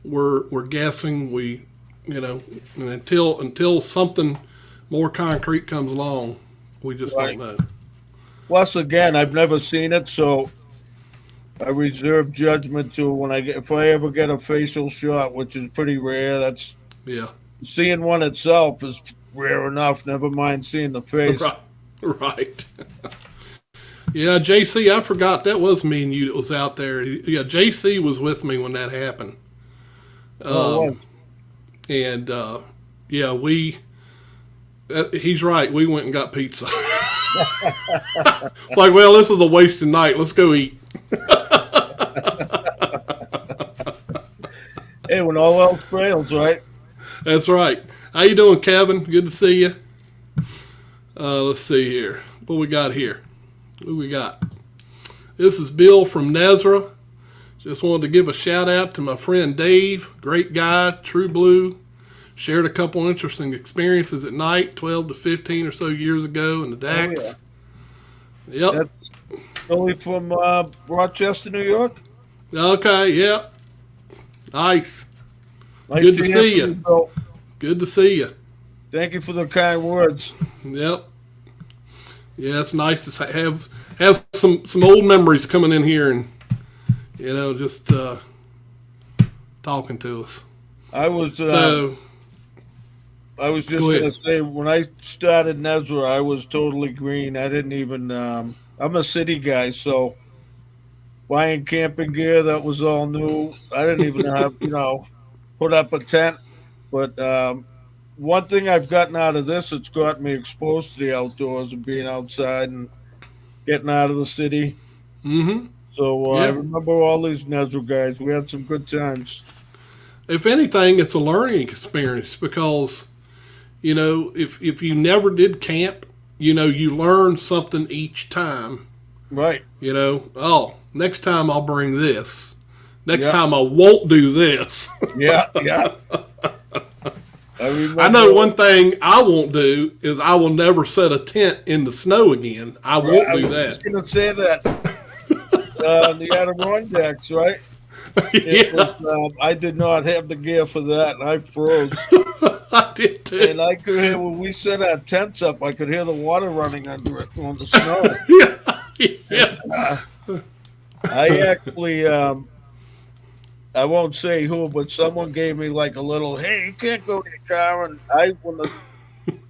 S1: We're guessing. We, and until something more concrete comes along, we just don't know.
S2: Plus, again, I've never seen it, so I reserve judgment to if I ever get a facial shot, which is pretty rare. Seeing one itself is rare enough. Never mind seeing the face.
S1: Right. Yeah, JC, I forgot that was me and you that was out there. Yeah, JC was with me when that happened. And he's right. We went and got pizza. Like, well, this is a wasted night. Let's go eat.
S2: Hey, when all else fails, right?
S1: That's right. How you doing, Kevin? Good to see you. Let's see here. What we got here? What we got? This is Bill from Nezra. Just wanted to give a shout out to my friend Dave. Great guy, true blue. Shared a couple interesting experiences at night 12 to 15 or so years ago in the Dax. Yep.
S2: That's only from Rochester, New York?
S1: Okay, yep. Nice.
S2: Good to see you.
S1: Good to see you.
S2: Thank you for the kind words.
S1: Yep. Yeah, it's nice to have some old memories coming in here and, just talking to us.
S2: I was just going to say, when I started Nezra, I was totally green. I didn't even, I'm a city guy, so buying camping gear, that was all new. I didn't even have, put up a tent. But one thing I've gotten out of this, it's got me exposed to the outdoors and being outside and getting out of the city.
S1: Mm-hmm.
S2: So I remember all these Nezra guys. We had some good times.
S1: If anything, it's a learning experience because, if you never did camp, you learn something each time.
S2: Right.
S1: Next time I'll bring this. Next time I won't do this.
S2: Yeah.
S1: I know one thing I won't do is I will never set a tent in the snow again. I won't do that. I was
S2: going to say that. The Adirondacks, right? I did not have the gear for that, and I froze.
S1: I did too.
S2: And I could hear, when we set our tents up, I could hear the water running under it on the snow.
S1: Yeah.
S2: I actually, I won't say who, but someone gave me like a little, hey, you can't go to your car. And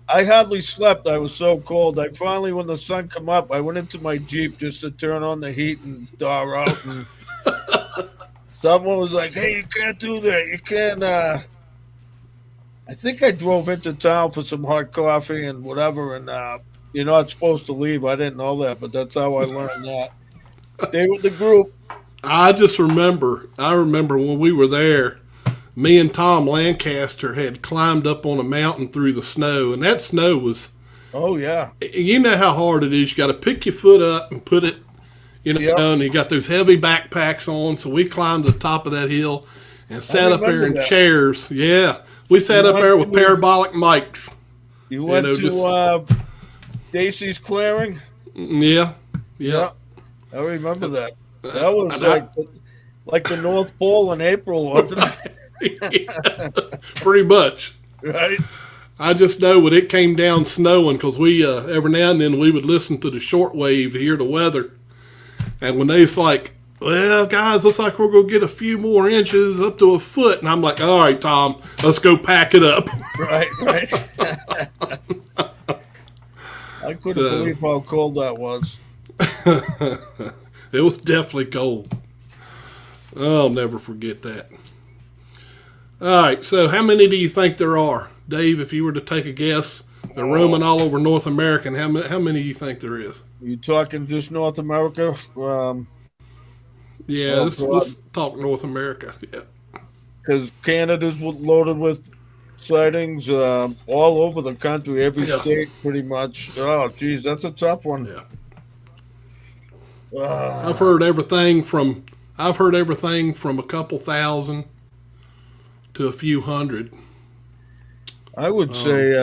S2: I hardly slept. I was so cold. I finally, when the sun come up, I went into my Jeep just to turn on the heat and thaw out. And someone was like, hey, you can't do that. You can't. I think I drove into town for some hot coffee and whatever. And you're not supposed to leave. I didn't know that, but that's how I learned that. Stay with the group.
S1: I remember when we were there, me and Tom Lancaster had climbed up on a mountain through the snow, and that snow was,
S2: Oh, yeah.
S1: you know how hard it is. You got to pick your foot up and put it,
S2: Yep.
S1: and you got those heavy backpacks on. So we climbed to the top of that hill and sat up there in
S2: remember that.
S1: chairs. Yeah, we sat up there with parabolic mics.
S2: You went
S1: know,
S2: to Dacey's Clearing?
S1: Yeah.
S2: Yeah. I remember that. That was like the North Pole in April, wasn't it?
S1: Pretty much.
S2: Right?
S1: I just know when it came down snowing, because we every now and then we would listen to the shortwave to hear the weather, and when they was like, "Well, guys, looks like we're gonna get a few more inches, up to a foot," and I'm like, "All right, Tom, let's go pack it up."
S2: Right. I couldn't believe how cold that was.
S1: It was definitely cold. I'll never forget that. All right, so how many do you think there are, Dave? If you were to take a guess, they're roaming all over North America. And how many do you think there is?
S2: You talking just North America?
S1: Yeah, let's talk North America. Yeah,
S2: Because Canada's loaded with sightings all over the country, every state pretty much. Oh, geez, that's a tough one.
S1: yeah. I've heard everything from a couple thousand to a few hundred.
S2: I would say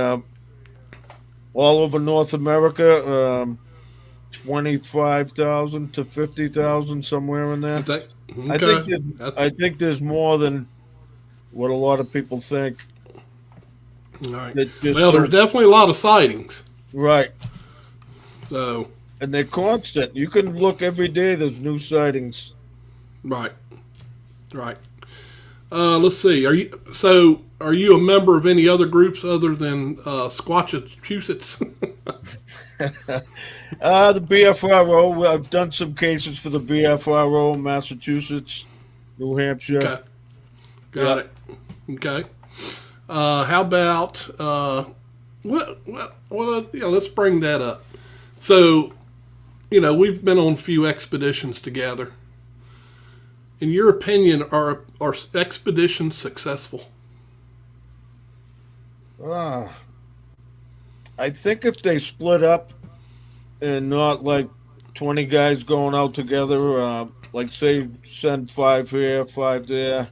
S2: all over North America, 25,000 to 50,000, somewhere in there. I think there's more than what a lot of people think.
S1: All right. Well, there's definitely a lot of sightings.
S2: Right.
S1: So.
S2: And they're constant. You can look every day. There's new sightings.
S1: Right. Let's see. Are you a member of any other groups other than Squatchachusetts?
S2: The BFRO. I've done some cases for the BFRO, Massachusetts, New Hampshire.
S1: Okay. Got it. Okay. How about let's bring that up. So, we've been on a few expeditions together. In your opinion, are expeditions successful?
S2: I think if they split up and not like 20 guys going out together, like say send 5 here, 5 there.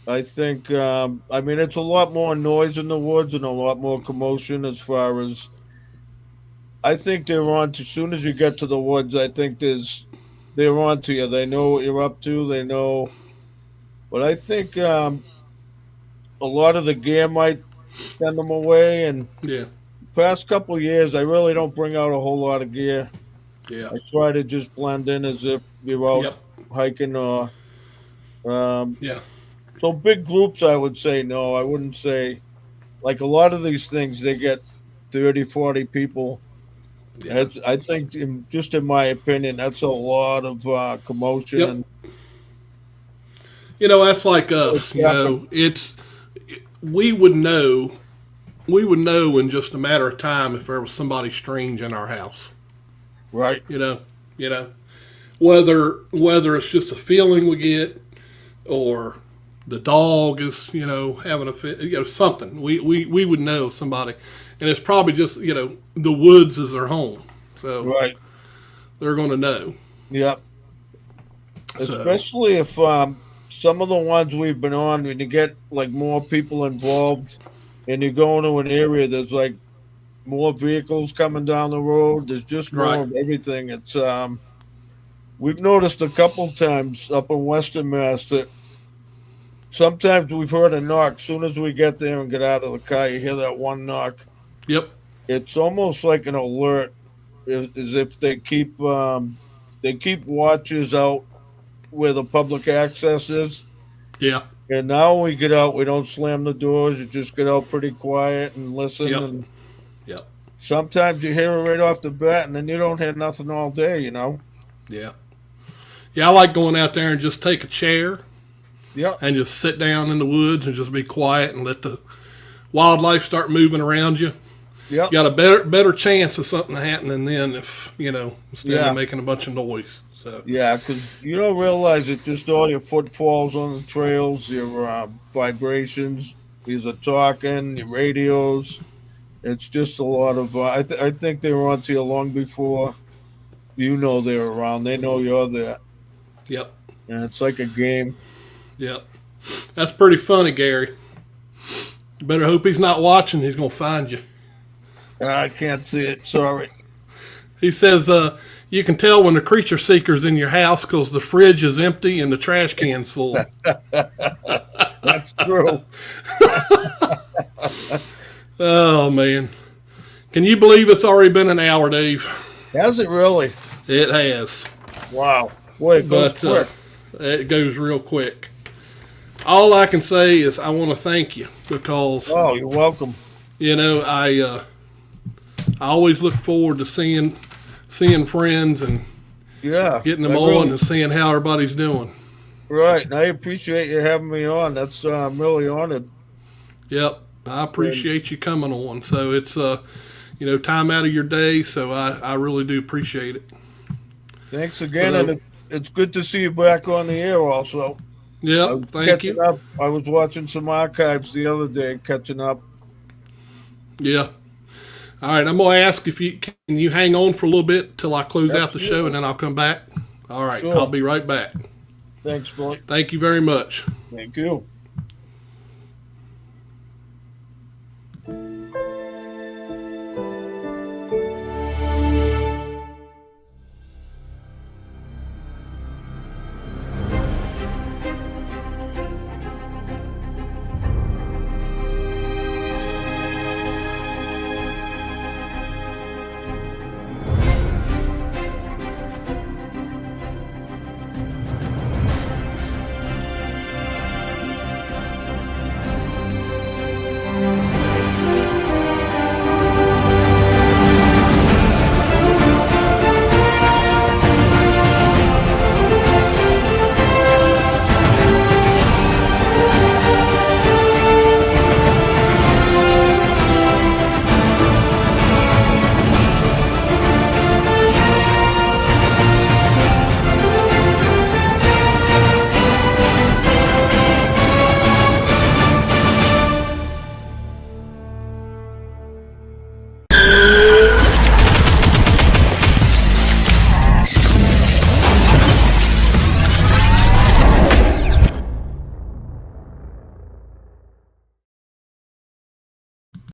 S2: I think, it's a lot more noise in the woods and a lot more commotion as far as, I think they're on to, as soon as you get to the woods, I think they're on to you. They know what you're up to. They know. But I think a lot of the gear might send them away. And past couple of years, I really don't bring out a whole lot of gear.
S1: Yeah.
S2: I try to just blend in as if you're out hiking or. So big groups, I would say no. I wouldn't say, like a lot of these things, they get 30, 40 people. Yeah. I think, just in my opinion, that's a lot of commotion.
S1: Yep. That's like us. We would know in just a matter of time if there was somebody strange in our house.
S2: Right.
S1: Whether it's just a feeling we get, or the dog is having a fit, something. We would know somebody. And it's probably just, the woods is their home. So they're going to know.
S2: Yep. Especially if some of the ones we've been on, when you get like more people involved and you go into an area, there's like more vehicles coming down the road. There's just more of everything. It's we've noticed a couple times up in Western Mass that sometimes we've heard a knock. As soon as we get there and get out of the car, you hear that one knock.
S1: Yep. It's
S2: almost like an alert, as if they keep watchers out where the public access is.
S1: Yeah.
S2: And now when we get out, we don't slam the doors. You just get out pretty quiet and listen.
S1: Yep.
S2: And
S1: Yep.
S2: sometimes you hear it right off the bat, and then you don't hear nothing all day, you know?
S1: Yeah. Yeah, I like going out there and just take a chair
S2: Yep.
S1: and just sit down in the woods and just be quiet and let the wildlife start moving around you.
S2: Yep.
S1: You got a better chance of something happening then if, instead
S2: Yeah.
S1: of making a bunch of noise. So,
S2: Yeah, because you don't realize it. Just all your footfalls on the trails, your vibrations, these are talking, your radios. It's just a lot of. I think they were onto you long before you know they're around. They know you're there,
S1: yep.
S2: and it's like a game.
S1: Yep. That's pretty funny, Gary. You better hope he's not watching. He's going to find you.
S2: I can't see it. Sorry.
S1: He says, you can tell when the creature seeker's in your house because the fridge is empty and the trash can's full.
S2: That's true.
S1: Oh, man. Can you believe it's already been an hour, Dave?
S2: Has it really?
S1: It has.
S2: Wow. Boy, it goes quick.
S1: It goes real quick. All I can say is I want to thank you because,
S2: Oh, you're welcome.
S1: I always look forward to seeing friends and
S2: Yeah.
S1: getting them
S2: I
S1: on
S2: really-
S1: and seeing how everybody's doing.
S2: Right. And I appreciate you having me on. That's I'm really honored.
S1: Yep. I appreciate you coming on. So it's, time out of your day. So I really do appreciate it.
S2: Thanks again,
S1: So-
S2: and it's good to see you back on the air. Also, I
S1: Yep.
S2: was
S1: Thank
S2: catching
S1: you.
S2: up. I was watching some archives the other day, catching up.
S1: Yeah. All right. I'm going to ask if can you hang on for a little bit till I close out the show
S2: Absolutely.
S1: and then I'll come back. All right.
S2: Sure.
S1: I'll be right back.
S2: Thanks, Billy.
S1: Thank you very much.
S2: Thank you.